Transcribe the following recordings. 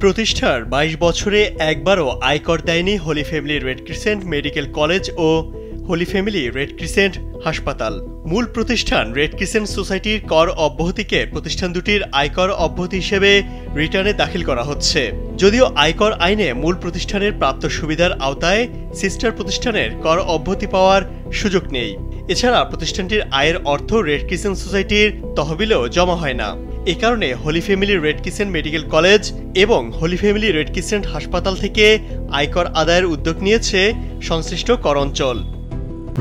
প্রতিষ্ঠার ২২ বছরে একবারও আয়কর দেয়নি Holy Family Red Crescent Medical College ও হোলি ফ্যামিলি রেড ক্রিসেন্ট হাসপাতাল। মূল প্রতিষ্ঠান রেড ক্রিসেন্ট সোসাইটির কর অব্যাহতিকে প্রতিষ্ঠান দুটির আয়কর অব্যাহতি হিসেবে রিটার্নে দাখিল করা হচ্ছে। যদিও আয়কর আইনে মূল প্রতিষ্ঠানের প্রাপ্ত সুবিধার আওতায় সিস্টার প্রতিষ্ঠানের কর অব্যাহতি পাওয়ার সুযোগ নেই। এছাড়া প্রতিষ্ঠানটির আয়ের অর্থ রেড ক্রিসেন্ট সোসাইটির তহবিলেও জমা হয় না। এ কারণে Holy Family Red Crescent Medical College এবং হোলি ফ্যামিলি রেড ক্রিসেন্ট হাসপাতাল থেকে আয়কর আদায়ের উদ্যোগ নিয়েছে সংশ্লিষ্ট কর অঞ্চল।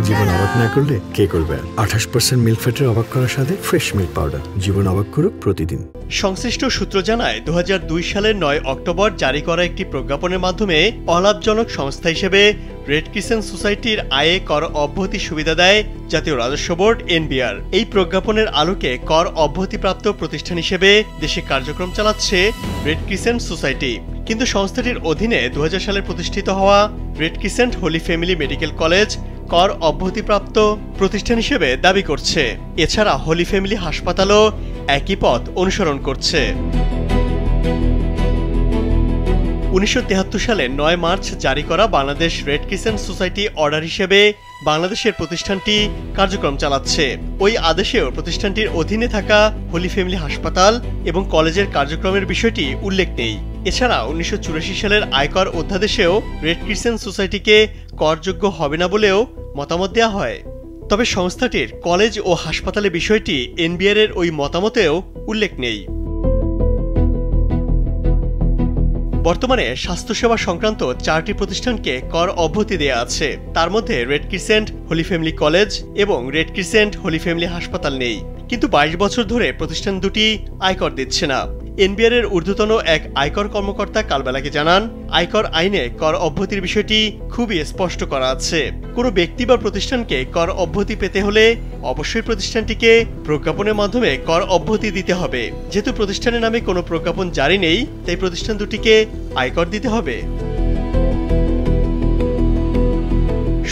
জীবন অবাক না করলে কে করবে? 28% মিল্ক ফ্যাটের অবাক করার সাথে ফ্রেশ মিল্ক পাউডার। জীবন অবাক করুক প্রতিদিন। সংশ্লিষ্ট সূত্র জানায় 2002 সালের 9 অক্টোবর জারি করা একটি প্রজ্ঞাপনের মাধ্যমে অলাভজনক সংস্থা হিসেবে রেড ক্রিসেন্ট সোসাইটির আয়ে কর অব্যাহতি সুবিধা দেয় জাতীয় রাজস্ব বোর্ড এনবিআর। এই প্রজ্ঞাপনের আলোকে কর অব্যাহতিপ্রাপ্ত প্রতিষ্ঠান হিসেবে দেশে কার্যক্রম চালাচ্ছে রেড ক্রিসেন্ট সোসাইটি। কিন্তু সংস্থাটির অধীনে 2000 সালে প্রতিষ্ঠিত হওয়া Red Crescent Holy Family Medical College কর অব্যাহতিপ্রাপ্ত প্রতিষ্ঠান হিসেবে দাবি করছে। এছাড়া হোলি ফ্যামিলি হাসপাতালও একই পথ অনুসরণ করছে। 1973 সালে 9 মার্চ জারি করা Bangladesh red crescent society order হিসেবে বাংলাদেশের প্রতিষ্ঠানটি কার্যক্রম চালাচ্ছে। ওই আদেশেও প্রতিষ্ঠানটির অধীনে থাকা হোলি ফ্যামিলি হাসপাতাল এবং কলেজের কার্যক্রমের বিষয়টি উল্লেখ নেই। এছাড়া 1984 সালের আয়কর অধ্যাদেশেও রেড ক্রিসেন্ট সোসাইটিকে করযোগ্য হবে না বলেও মতামত দেওয়া হয়। তবে সংস্থাটির কলেজ ও হাসপাতালের বিষয়টি এনবিআর এর ওই মতামতেও উল্লেখ নেই। বর্তমানে স্বাস্থ্যসেবা সংক্রান্ত 4টি প্রতিষ্ঠানকে কর অব্যাহতি দেওয়া আছে। তার মধ্যে Red Crescent Holy Family College এবং রেড ক্রিসেন্ট হোলি ফ্যামিলি হাসপাতাল নেই। কিন্তু 22 বছর ধরে প্রতিষ্ঠান দুটি আয়কর দিচ্ছে না। এনবিআর এর ঊর্ধ্বতন এক আয়কর কর্মকর্তা কালবেলাকে জানান, আয়কর আইনে কর অব্যাহতির বিষয়টি খুবই স্পষ্ট করা আছে। কোনো ব্যক্তি বা প্রতিষ্ঠানকে কর অব্যাহতি পেতে হলে অবশ্যই প্রতিষ্ঠানটিকে প্রজ্ঞাপনের মাধ্যমে কর অব্যাহতি দিতে হবে। যেহেতু প্রতিষ্ঠানের নামে কোনো প্রজ্ঞাপন জারি নেই, তাই প্রতিষ্ঠান দুটিকে আয়কর দিতে হবে।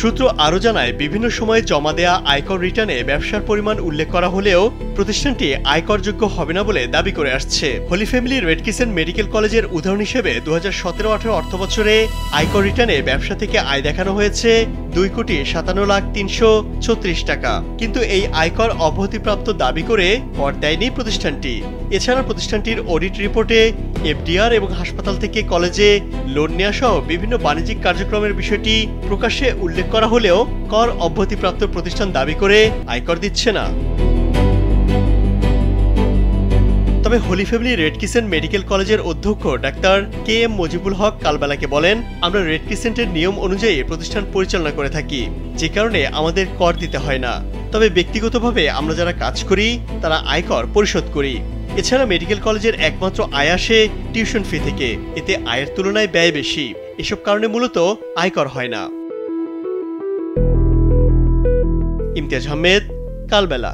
সূত্র আরও জানায়, বিভিন্ন সময়ে জমা দেয়া আয়কর রিটার্নে ব্যবসার পরিমাণ উল্লেখ করা হলেও প্রতিষ্ঠানটি আয়করযোগ্য হবে না বলে দাবি করে আসছে। Holy Family Red Crescent Medical কলেজের উদাহরণ হিসেবে 2017-18 অর্থবছরে আয়কর রিটার্নে ব্যবসা থেকে আয় দেখানো হয়েছে 2,57,336 টাকা। কিন্তু এই আয়কর অব্যাহতিপ্রাপ্ত দাবি করে কর দেয়নি প্রতিষ্ঠানটি। এছাড়া প্রতিষ্ঠানটির অডিট রিপোর্টে এফডিআর এবং হাসপাতাল থেকে কলেজে লোন নেওয়া সহ বিভিন্ন বাণিজ্যিক কার্যক্রমের বিষয়টি প্রকাশ্যে উল্লেখ করা হলেও কর অব্যাহতিপ্রাপ্ত প্রতিষ্ঠান দাবি করে আয়কর দিচ্ছে না। তবে Holy Family Red Crescent Medical কলেজের অধ্যক্ষ ডাক্তার কে এম মজিবুল হক কালবেলাকে বলেন, আমরা রেড ক্রিসেন্টের নিয়ম অনুযায়ী প্রতিষ্ঠান পরিচালনা করে থাকি, যে কারণে আমাদের কর দিতে হয় না। তবে ব্যক্তিগতভাবে আমরা যারা কাজ করি তারা আয়কর পরিশোধ করি। এছাড়া মেডিকেল কলেজের একমাত্র আয় আসে টিউশন ফি থেকে। এতে আয়ের তুলনায় ব্যয় বেশি। এসব কারণে মূলত আয়কর হয় না। ইমতিয়াজ আহমেদ, কালবেলা।